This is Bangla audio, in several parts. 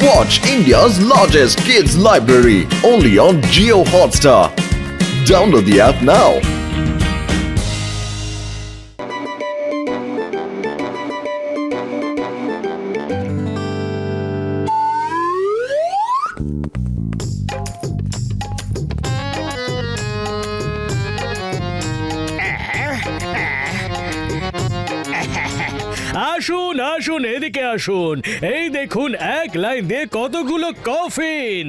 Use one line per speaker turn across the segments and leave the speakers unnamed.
Watch India's largest kids library only on Jio Hotstar. Download the app now.
আসুন আসুন এদিকে আসুন। এই দেখুন এক লাইন দিয়ে কতগুলো কফিন।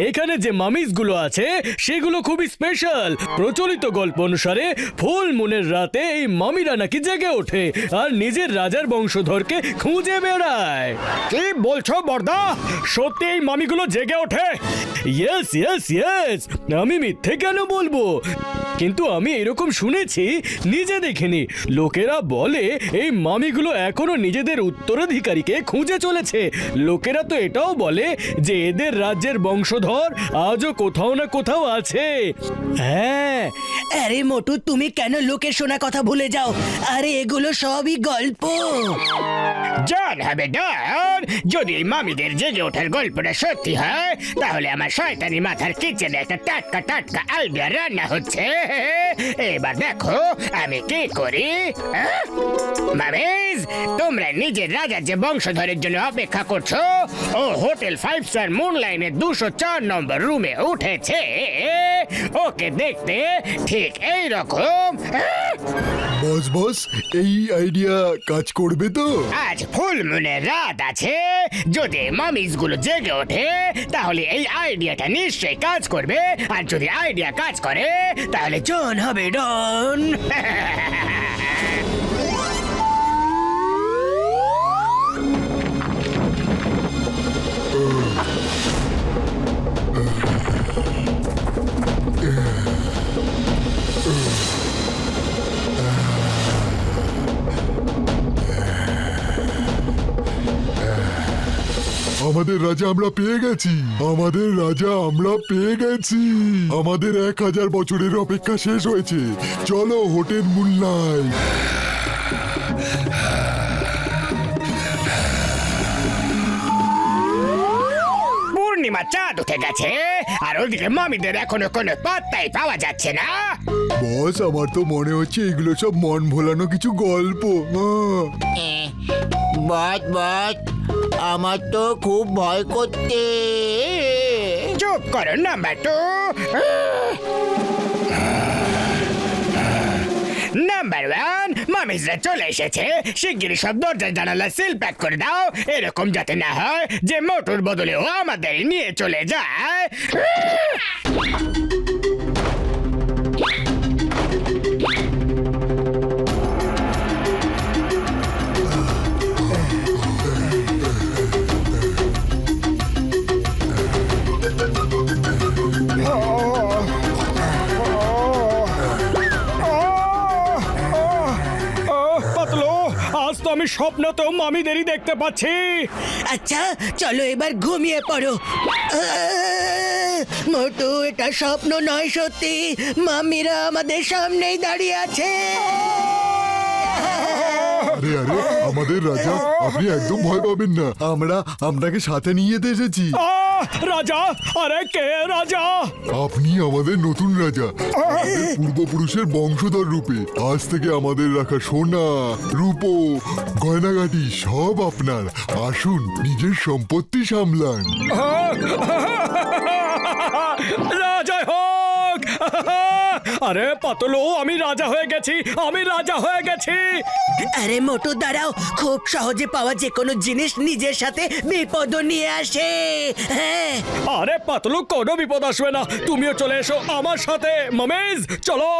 এখানে যে মামিজগুলো আছে সেগুলো খুবই স্পেশাল। প্রচলিত গল্প অনুসারে ফুল মুনের রাতে এই মামিরা নাকি জেগে ওঠে আর নিজের রাজার বংশধরকে খুঁজে বেড়ায়। কি বলছো বর্দা? সত্যি এই মামিগুলো জেগে ওঠে? ইয়েস ইয়েস ইয়েস, আমি মিথ্যে কেন বলবো? কিন্তু আমি এরকম শুনেছি, নিজে দেখিনি। লোকেরা বলে এই মামিগুলো এখনো নিজেদের উত্তরাধিকারীকে খুঁজে চলেছে। লোকেরা তো এটাও বলে যে এদের রাজ্যের বংশধর আজও কোথাও না কোথাও আছে। হ্যাঁ।
আরে মোটু, তুমি কেন লোকের শোনা কথা ভুলে যাও? আরে এগুলো সবই গল্প।
জান হবে ডন, যদি এই মামিদের জেগে ওঠার গল্পটা সত্যি হয় তাহলে আমার শয়তানি মাথার কিচেনে একটা টাটকা টাটকা আইডিয়া রান্না হচ্ছে। এবার দেখো আমি কি করি। মামিজ, তোমরা নিজের রাজার যে বংশধরের জন্য অপেক্ষা করছো, ও হোটেল 5 স্টার মুনলাইনের 204 নম্বর রুমে উঠেছে। ওকে দেখতে ঠিক এই রকম।
বস বস, এই আইডিয়া কাজ করবে তো?
আজ ফুল মুনের রাত আছে, যদি মামিজ গুলো জেগে ওঠে তাহলে এই আইডিয়াটা নিশ্চয়ই কাজ করবে। আর যদি আইডিয়া কাজ করে তাহলে
জন হবে ডন।
আমাদের রাজা আমরা পেয়ে গেছি, আমাদের রাজা আমরা পেয়ে গেছি। আমাদের 1000 বছরের অপেক্ষা শেষ হয়েছে। চলো হোটেল মুনলাইট।
পূর্ণিমা চাঁদ উঠে গেছে আর ওদিকে মামিদের এখনো কোনো পাত্তাই পাওয়া যাচ্ছে না।
বস, আমার তো মনে হচ্ছে এগুলো সব মন ভোলানো কিছু গল্প।
বাট বাট, আমার তো খুব ভয় করতে।
চুপ করো নাম্বার 2। নাম্বার 1, মামিজরা চলে এসেছে। শিগগিরই সব দরজা জানালা সিল প্যাক করে দাও, এরকম যাতে না হয় যে মোটর বদলে ও আমাদের নিয়ে চলে যায়।
পাতলো, আজ তো আমি স্বপ্নতেও মামিদেরই দেখতে পাচ্ছি।
আচ্ছা চলো এবার ঘুমিয়ে পড়ো। মোটু, এটা স্বপ্ন নয়, সত্যি। মামিরা আমাদের সামনেই দাঁড়িয়ে আছে।
আরে আরে, আমাদের রাজা, আপনি একদম ভয় পাবেন না। আমরা আপনাকে সাথে নিয়ে যেতে এসেছি।
রাজা? আরে কে রাজা?
আপনি আমাদের নতুন রাজা, আমাদের পূর্বপুরুষের বংশধর রূপে। আজ থেকে আমাদের রাখা সোনা, রূপো, গয়নাগাটি সব আপনার। আসুন, নিজের সম্পত্তি সামলান।
রাজা হোক! আরে পাতলো, আমি রাজা হয়ে গেছি, আমি রাজা হয়ে গেছি।
আরে মোটু দাঁড়াও, খুব সহজে পাওয়া যে কোনো জিনিস নিজের সাথে বিপদ নিয়ে আসে। হ্যাঁ।
আরে পাতলু, কোনো বিপদ আসবে না, তুমিও চলে এসো আমার সাথে। মামিজ চলো।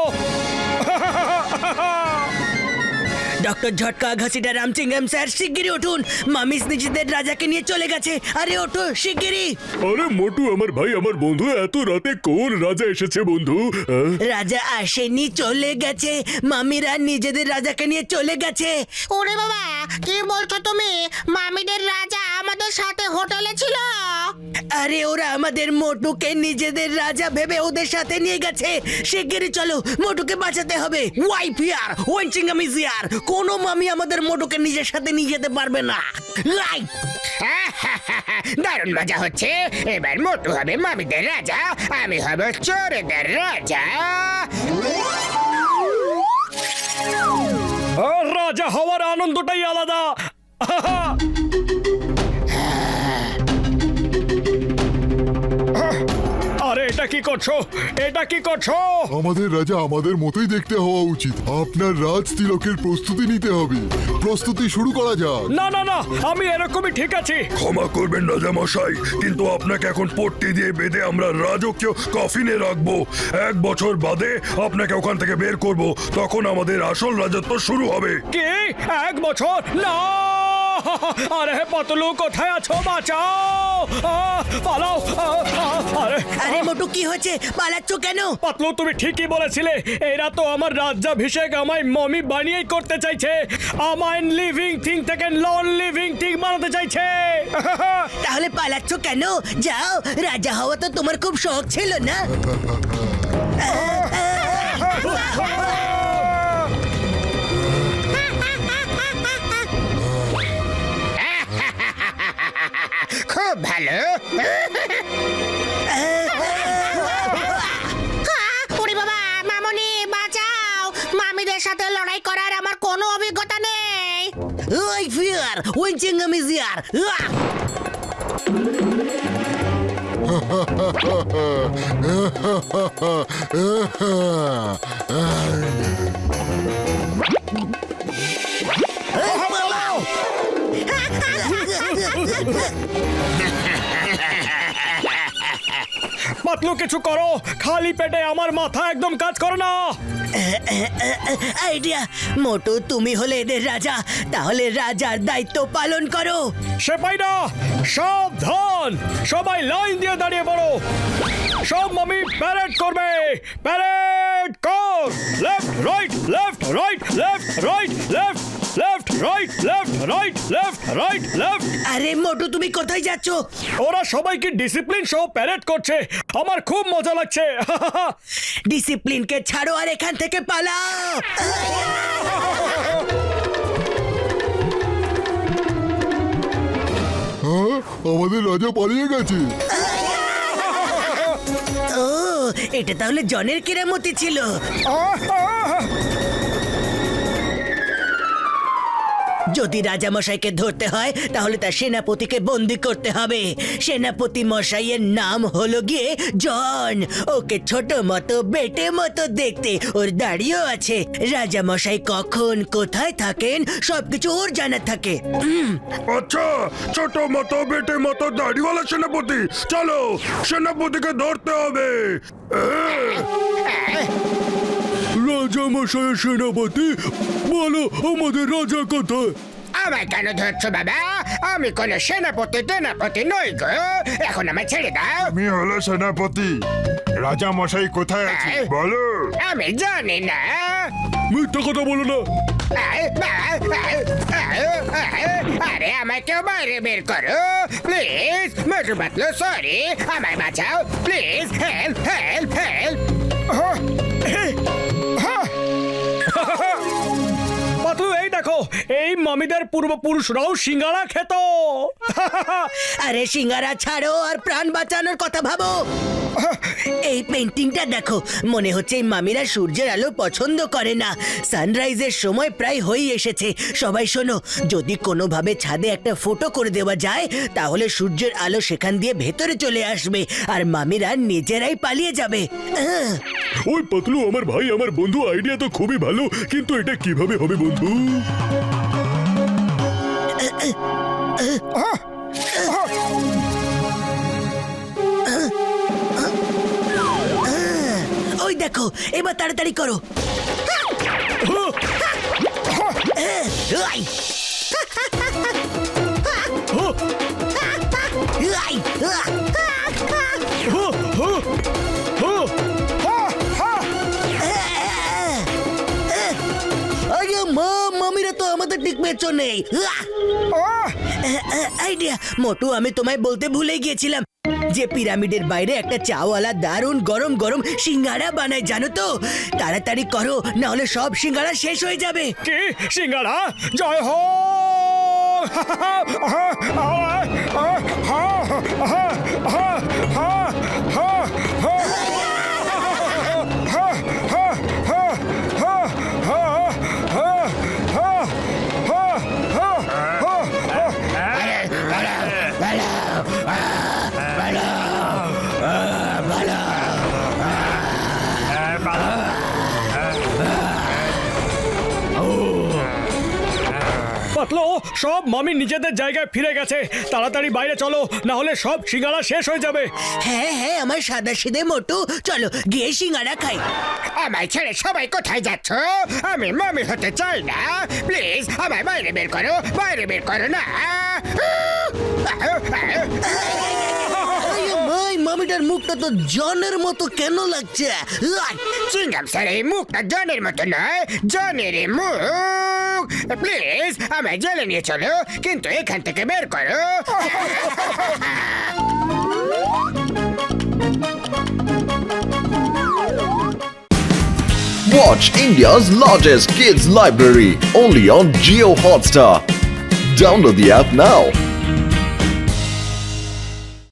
ডক্টর ঝটকা ঘাসিটা রামচিঙ্গম স্যার, শিগগিরই উঠুন। মামিস নিজেদের রাজাকে নিয়ে চলে গেছে। আরে ওঠো শিগগিরই।
আরে মোটু, আমার ভাই, আমার বন্ধু, এত রাতে কোন রাজা এসেছে বন্ধু?
রাজা আসেনি, চলে গেছে। মামিরা নিজেদের রাজাকে নিয়ে চলে গেছে।
ওরে বাবা, কি বলছো তুমি? মামিদের রাজা আমাদের সাথে হোটেলে ছিল।
আরে ওরা আমাদের মোটুকে নিজেদের রাজা ভেবে ওদের সাথে নিয়ে গেছে। শিগগিরই চলো, মোটুকে বাঁচাতে হবে। Wife here, ওয়েনচিঙ্গাম is here. কোনো মামি আমাদের মোটুকে নিজের সাথে নিয়ে যেতে পারবে না। লাইট।
দারুণ মজা হচ্ছে। এবার মোটু হবে মামিদের রাজা, আমি হব চোরেদের রাজা।
রাজা হওয়ার আনন্দটাই আলাদা। আরে এটা কি করছো, এটা কি করছো?
আমাদের রাজা আমাদের মতোই দেখতে হওয়া উচিত। আপনার রাজ তিলকের প্রস্তুতি নিতে হবে। প্রস্তুতি শুরু করা যাক।
না না না, আমি এরকমই ঠিক আছি।
ক্ষমা করবেন রাজা মশাই, কিন্তু আপনাকে এখন পট্টি দিয়ে বেঁধে আমরা রাজকীয় কফিনে রাখবো। 1 বছর বাদে আপনাকে ওখান থেকে বের করব, তখন আমাদের আসল রাজত্ব শুরু হবে।
কি 1 বছর? না! আরে পাতলু, কোথায় আছো? বাঁচাও! পালাও! আরে
আরে মোটু কি হয়েছে, পালাচ্ছ কেন?
পাতলু, তুমি ঠিকই বলেছিলে। এরা তো আমার রাজ্যাভিষেক আমায় মমি বানিয়েই করতে চাইছে। আমায় লিভিং থিং থেকে নন লিভিং থিং বানাতে চাইছে।
তাহলে পালাচ্ছ কেন? যাও, রাজা হওয়া তো তোমার খুব শখ ছিল না?
খুব ভালো।
ওরে বাবা, মামনি বাঁচাও, মামিদের সাথে লড়াই করার আমার কোনো অভিজ্ঞতা নেই।
ওই ফিয়ার ওয়েঞ্চিং আমিজিয়ার।
পাতলু, কিছু করো। খালি পেটে আমার মাথা একদম কাজ করে না।
আইডিয়া! মোটু, তুমি হলে এদের রাজা, তাহলে রাজার দায়িত্ব পালন করো।
সেপাইরা সাবধান, সবাই লাইন দিয়ে দাঁড়িয়ে পড়ো। সব মামি প্যারেড করবে। প্যারেড কর। Left right, left right, left right, left left right, left right, left right, left.
আরে মোটু, তুমি কোথায় যাচ্ছ?
ওরা সবাইকে ডিসিপ্লিন সহ প্যারেড করছে, আমার খুব মজা লাগছে।
ডিসিপ্লিনকে ছাড়ো আর এখান থেকে পালাও।
হ্যাঁ, আমাদের রাজা পালিয়ে গেছে।
ও, এটা তাহলে জনের কেরামতি ছিল। যদি রাজা মশাইকে ধরতে হয় তাহলে তার সেনাপতিকে বন্দি করতে হবে। সেনাপতি মশাইয়ের নাম হলো গিয়ে জন। ওকে ছোট মতো বেটে মতো দেখতে, ওর দাড়িও আছে। রাজা মশাই কখন কোথায় থাকেন সবকিছু ওর জানা থাকে।
আচ্ছা, ছোট মতো বেটে মতো দাড়িওয়ালা সেনাপতি, চলো সেনাপতিকে ধরতে হবে।
রাজা মশাই, সেনাপতি, বলো আমাদের রাজা কোথায়?
আমায় কেন ধরছো বাবা? আমি কোনো সেনাপতি টেনাপতি নই গো, এখন আমায় ছেড়ে দাও।
আমি হলো সেনাপতি। রাজা মশাই কোথায় আছে বলো।
আমি জানি না।
মিথ্যা কথা বলো না।
আরে আমায় কেউ বাইরে বের করো প্লিজ। মোটু পাতলু, সরি, আমায় বাঁচাও please. Help help help.
Patlu, এই দেখো, এই মামিদের পূর্বপুরুষরাও সিঙ্গারা খেত।
আরে সিঙ্গারা ছাড়ো আর প্রাণ বাঁচানোর কথা ভাবো। এই পেন্টিংটা দেখো, মনে হচ্ছে এই মামিরা সূর্যের আলো পছন্দ করে না। সানরাইজের সময় প্রায় হয়ে এসেছে। সবাই শোনো, যদি কোনোভাবে ছাদে একটা ফটো করে দেওয়া যায় তাহলে সূর্যের আলো সেখান দিয়ে ভেতরে চলে আসবে আর মামিরা নিজেরাই পালিয়ে যাবে।
ওই পাতলু, আমার ভাই, আমার বন্ধু, আইডিয়া তো খুবই ভালো, কিন্তু এটা কিভাবে হবে বন্ধু?
ওই দেখো, এবার তাড়াতাড়ি করো। আই! আই! আরে মা, মামিরা তো আমাদের ঠিক পেছনেই। আইডিয়া! মোটু, আমি তোমায় বলতে ভুলে গিয়েছিলাম যে পিরামিডের বাইরে একটা চাওয়ালা দারুণ গরম গরম সিঙ্গারা বানায়, জানো তো? তাড়াতাড়ি করো, না হলে সব সিঙ্গারা শেষ হয়ে যাবে।
কি সিঙ্গারা? জয় হো। পাতলো সব মামি নিজেদের জায়গায় ফিরে গেছে, তাড়াতাড়ি বাইরে চলো, না হলে সব সিঙ্গারা শেষ হয়ে যাবে।
হ্যাঁ হ্যাঁ আমার সাদা সিধে মোটু, চলো গিয়ে সিঙ্গারা খাই।
আমায় ছেড়ে সবাই কোথায় যাচ্ছ? আমি মামি হতে চাই না, প্লিজ আমায় বাইরে বের করো, বাইরে বের করো না।
ভাই মামিটার মুখটা তো জনের মতো কেন লাগছে?
চিংগাম স্যার, এই মুখটা জনের মতো নয়, জনের মুখ। প্লিজ আমায় জেলে নিয়ে চলো, কিন্তু এখান থেকে বের করো।
Watch India's largest kids library only on Geo Hotstar. Download the app now.